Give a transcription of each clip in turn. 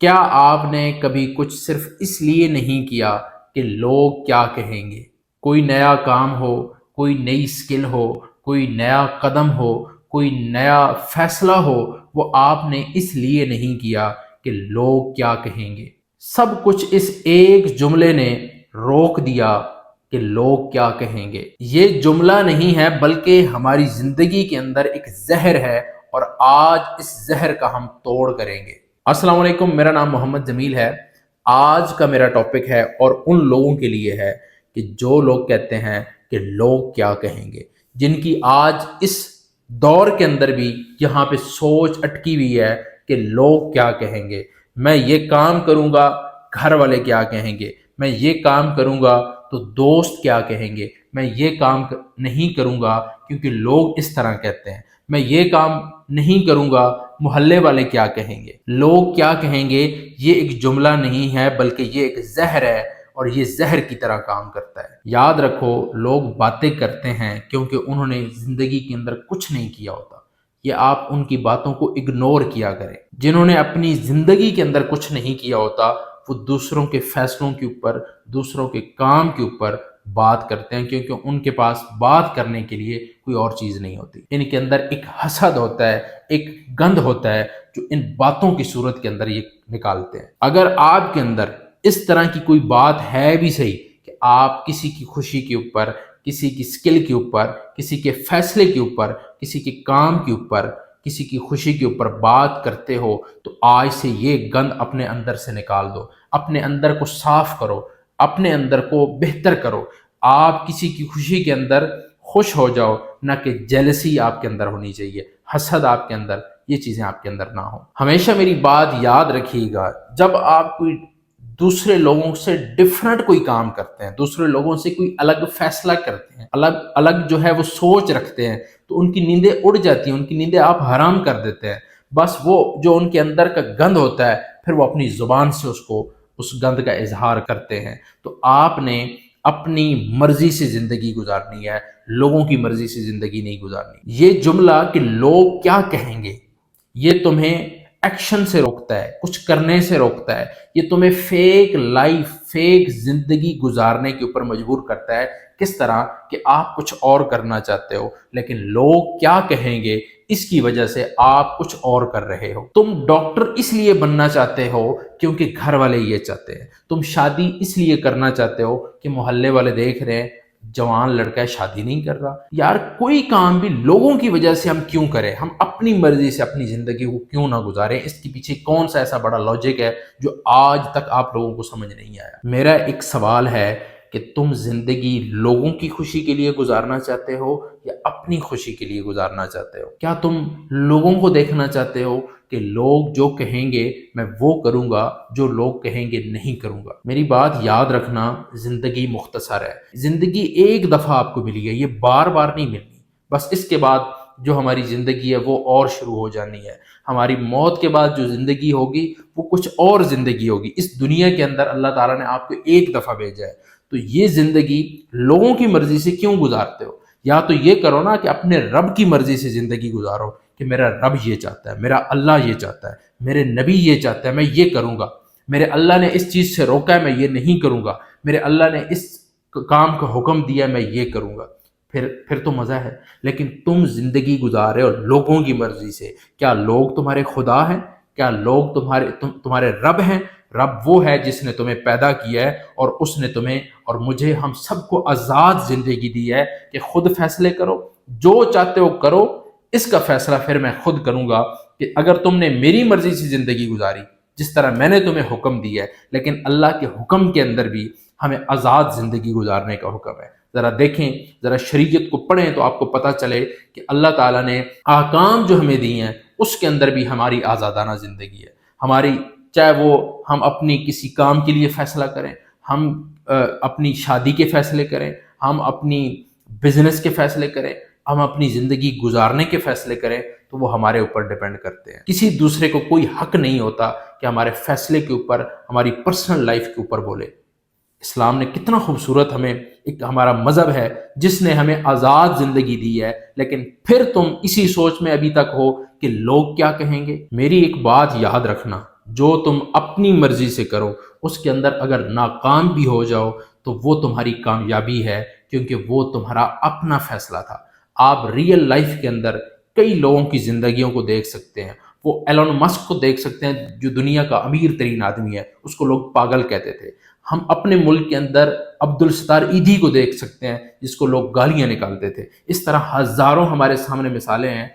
کیا آپ نے کبھی کچھ صرف اس لیے نہیں کیا کہ لوگ کیا کہیں گے؟ کوئی نیا کام ہو، کوئی نئی سکل ہو، کوئی نیا قدم ہو، کوئی نیا فیصلہ ہو، وہ آپ نے اس لیے نہیں کیا کہ لوگ کیا کہیں گے۔ سب کچھ اس ایک جملے نے روک دیا کہ لوگ کیا کہیں گے۔ یہ جملہ نہیں ہے بلکہ ہماری زندگی کے اندر ایک زہر ہے، اور آج اس زہر کا ہم توڑ کریں گے۔ السلام علیکم، میرا نام محمد جمیل ہے۔ آج کا میرا ٹاپک ہے اور ان لوگوں کے لیے ہے کہ جو لوگ کہتے ہیں کہ لوگ کیا کہیں گے، جن کی آج اس دور کے اندر بھی یہاں پہ سوچ اٹکی ہوئی ہے کہ لوگ کیا کہیں گے۔ میں یہ کام کروں گا، گھر والے کیا کہیں گے، میں یہ کام کروں گا تو دوست کیا کہیں گے، میں یہ کام نہیں کروں گا کیونکہ لوگ اس طرح کہتے ہیں، میں یہ کام نہیں کروں گا، محلے والے کیا کہیں گے۔ لوگ کیا کہیں گے یہ ایک جملہ نہیں ہے بلکہ یہ ایک زہر ہے، اور یہ زہر کی طرح کام کرتا ہے۔ یاد رکھو، لوگ باتیں کرتے ہیں کیونکہ انہوں نے زندگی کے اندر کچھ نہیں کیا ہوتا۔ یہ آپ ان کی باتوں کو اگنور کیا کریں۔ جنہوں نے اپنی زندگی کے اندر کچھ نہیں کیا ہوتا، وہ دوسروں کے فیصلوں کے اوپر، دوسروں کے کام کے اوپر بات کرتے ہیں، کیونکہ ان کے پاس بات کرنے کے لیے کوئی اور چیز نہیں ہوتی۔ ان کے اندر ایک حسد ہوتا ہے، ایک گند ہوتا ہے جو ان باتوں کی صورت کے اندر یہ نکالتے ہیں۔ اگر آپ کے اندر اس طرح کی کوئی بات ہے بھی صحیح کہ آپ کسی کی خوشی کے اوپر، کسی کی سکل کے اوپر، کسی کے فیصلے کے اوپر، کسی کے کام کے اوپر، کسی کی خوشی کے اوپر بات کرتے ہو، تو آج سے یہ گند اپنے اندر سے نکال دو، اپنے اندر کو صاف کرو، اپنے اندر کو بہتر کرو۔ آپ کسی کی خوشی کے اندر خوش ہو جاؤ، نہ کہ جیلسی آپ کے اندر ہونی چاہیے، حسد آپ کے اندر، یہ چیزیں آپ کے اندر نہ ہوں۔ ہمیشہ میری بات یاد رکھیے گا، جب آپ کوئی دوسرے لوگوں سے ڈفرنٹ کوئی کام کرتے ہیں، دوسرے لوگوں سے کوئی الگ فیصلہ کرتے ہیں، الگ جو ہے وہ سوچ رکھتے ہیں، تو ان کی نیندیں اڑ جاتی ہیں، ان کی نیندیں آپ حرام کر دیتے ہیں۔ بس وہ جو ان کے اندر کا گند ہوتا ہے، پھر وہ اپنی زبان سے اس گند کا اظہار کرتے ہیں۔ تو آپ نے اپنی مرضی سے زندگی گزارنی ہے، لوگوں کی مرضی سے زندگی نہیں گزارنی۔ یہ جملہ کہ لوگ کیا کہیں گے، یہ تمہیں ایکشن سے روکتا ہے، کچھ کرنے سے روکتا ہے، یہ تمہیں فیک لائف، فیک زندگی گزارنے کے اوپر مجبور کرتا ہے۔ کس طرح کہ آپ کچھ اور کرنا چاہتے ہو، لیکن لوگ کیا کہیں گے اس کی وجہ سے آپ کچھ اور کر رہے ہو۔ تم ڈاکٹر اس لیے بننا چاہتے ہو کیونکہ گھر والے یہ چاہتے ہیں، تم شادی اس لیے کرنا چاہتے ہو کہ محلے والے دیکھ رہے ہیں جوان لڑکا ہے شادی نہیں کر رہا۔ یار کوئی کام بھی لوگوں کی وجہ سے ہم کیوں کریں؟ ہم اپنی مرضی سے اپنی زندگی کو کیوں نہ گزاریں؟ اس کے پیچھے کون سا ایسا بڑا لاجک ہے جو آج تک آپ لوگوں کو سمجھ نہیں آیا؟ میرا ایک سوال ہے کہ تم زندگی لوگوں کی خوشی کے لیے گزارنا چاہتے ہو یا اپنی خوشی کے لیے گزارنا چاہتے ہو؟ کیا تم لوگوں کو دیکھنا چاہتے ہو کہ لوگ جو کہیں گے میں وہ کروں گا، جو لوگ کہیں گے نہیں کروں گا؟ میری بات یاد رکھنا، زندگی مختصر ہے، زندگی ایک دفعہ آپ کو ملی ہے، یہ بار بار نہیں ملنی۔ بس اس کے بعد جو ہماری زندگی ہے وہ اور شروع ہو جانی ہے۔ ہماری موت کے بعد جو زندگی ہوگی وہ کچھ اور زندگی ہوگی۔ اس دنیا کے اندر اللہ تعالیٰ نے آپ کو ایک دفعہ بھیجا ہے، تو یہ زندگی لوگوں کی مرضی سے کیوں گزارتے ہو؟ یا تو یہ کرو نا کہ اپنے رب کی مرضی سے زندگی گزارو کہ میرا رب یہ چاہتا ہے، میرا اللہ یہ چاہتا ہے، میرے نبی یہ چاہتا ہے، میں یہ کروں گا، میرے اللہ نے اس چیز سے روکا ہے میں یہ نہیں کروں گا، میرے اللہ نے اس کام کا حکم دیا ہے میں یہ کروں گا۔ پھر تو مزہ ہے۔ لیکن تم زندگی گزار رہے ہو لوگوں کی مرضی سے۔ کیا لوگ تمہارے خدا ہیں؟ کیا لوگ تمہارے رب ہیں؟ رب وہ ہے جس نے تمہیں پیدا کیا ہے، اور اس نے تمہیں اور مجھے، ہم سب کو آزاد زندگی دی ہے کہ خود فیصلے کرو، جو چاہتے ہو کرو۔ اس کا فیصلہ پھر میں خود کروں گا کہ اگر تم نے میری مرضی سے زندگی گزاری جس طرح میں نے تمہیں حکم دیا ہے، لیکن اللہ کے حکم کے اندر بھی ہمیں آزاد زندگی گزارنے کا حکم ہے۔ ذرا دیکھیں، ذرا شریعت کو پڑھیں تو آپ کو پتہ چلے کہ اللہ تعالیٰ نے احکام جو ہمیں دیے ہیں اس کے اندر بھی ہماری آزادانہ زندگی ہے۔ ہماری چاہے وہ ہم اپنی کسی کام کے لیے فیصلہ کریں، ہم اپنی شادی کے فیصلے کریں، ہم اپنی بزنس کے فیصلے کریں، ہم اپنی زندگی گزارنے کے فیصلے کریں، تو وہ ہمارے اوپر ڈیپینڈ کرتے ہیں۔ کسی دوسرے کو کوئی حق نہیں ہوتا کہ ہمارے فیصلے کے اوپر، ہماری پرسنل لائف کے اوپر بولے۔ اسلام نے کتنا خوبصورت ہمیں ایک ہمارا مذہب ہے جس نے ہمیں آزاد زندگی دی ہے، لیکن پھر تم اسی سوچ میں ابھی تک ہو کہ لوگ کیا کہیں گے۔ میری ایک بات یاد رکھنا، جو تم اپنی مرضی سے کرو اس کے اندر اگر ناکام بھی ہو جاؤ تو وہ تمہاری کامیابی ہے، کیونکہ وہ تمہارا اپنا فیصلہ تھا۔ آپ ریئل لائف کے اندر کئی لوگوں کی زندگیوں کو دیکھ سکتے ہیں۔ وہ ایلون مسک کو دیکھ سکتے ہیں جو دنیا کا امیر ترین آدمی ہے، اس کو لوگ پاگل کہتے تھے۔ ہم اپنے ملک کے اندر عبدالستار ایدھی کو دیکھ سکتے ہیں جس کو لوگ گالیاں نکالتے تھے۔ اس طرح ہزاروں ہمارے سامنے مثالیں ہیں،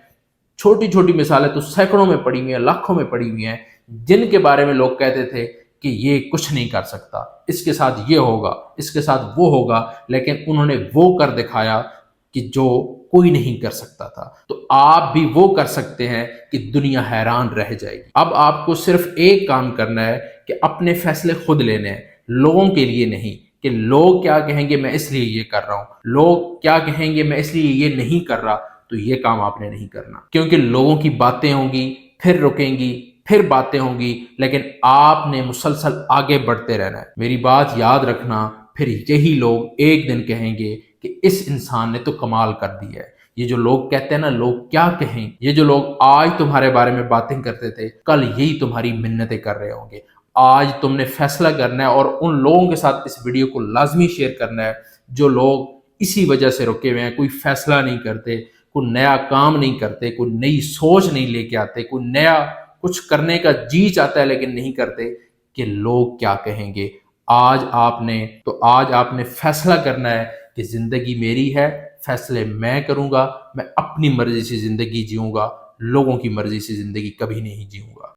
چھوٹی چھوٹی مثالیں تو سینکڑوں میں پڑی ہوئی ہیں، لاکھوں میں پڑی ہوئی ہیں، جن کے بارے میں لوگ کہتے تھے کہ یہ کچھ نہیں کر سکتا، اس کے ساتھ یہ ہوگا، اس کے ساتھ وہ ہوگا، لیکن انہوں نے وہ کر دکھایا کہ جو کوئی نہیں کر سکتا تھا۔ تو آپ بھی وہ کر سکتے ہیں کہ دنیا حیران رہ جائے گی۔ اب آپ کو صرف ایک کام کرنا ہے کہ اپنے فیصلے خود لینے ہیں، لوگوں کے لیے نہیں کہ لوگ کیا کہیں گے میں اس لیے یہ کر رہا ہوں، لوگ کیا کہیں گے میں اس لیے یہ نہیں کر رہا۔ تو یہ کام آپ نے نہیں کرنا، کیونکہ لوگوں کی باتیں ہوں گی، پھر رکیں گی، پھر باتیں ہوں گی، لیکن آپ نے مسلسل آگے بڑھتے رہنا ہے۔ میری بات یاد رکھنا، پھر یہی لوگ ایک دن کہیں گے کہ اس انسان نے تو کمال کر دی ہے۔ یہ جو لوگ کہتے ہیں نا لوگ کیا کہیں، یہ جو لوگ آج تمہارے بارے میں باتیں کرتے تھے کل یہی تمہاری منتیں کر رہے ہوں گے۔ آج تم نے فیصلہ کرنا ہے اور ان لوگوں کے ساتھ اس ویڈیو کو لازمی شیئر کرنا ہے جو لوگ اسی وجہ سے رکے ہوئے ہیں، کوئی فیصلہ نہیں کرتے، کوئی نیا کام نہیں کرتے، کوئی نئی سوچ نہیں لے کے آتے، کوئی نیا کچھ کرنے کا جی چاہتا ہے لیکن نہیں کرتے، کہ لوگ کیا کہیں گے۔ آج آپ نے فیصلہ کرنا ہے کہ زندگی میری ہے، فیصلے میں کروں گا، میں اپنی مرضی سے زندگی جیوں گا، لوگوں کی مرضی سے زندگی کبھی نہیں جیوں گا۔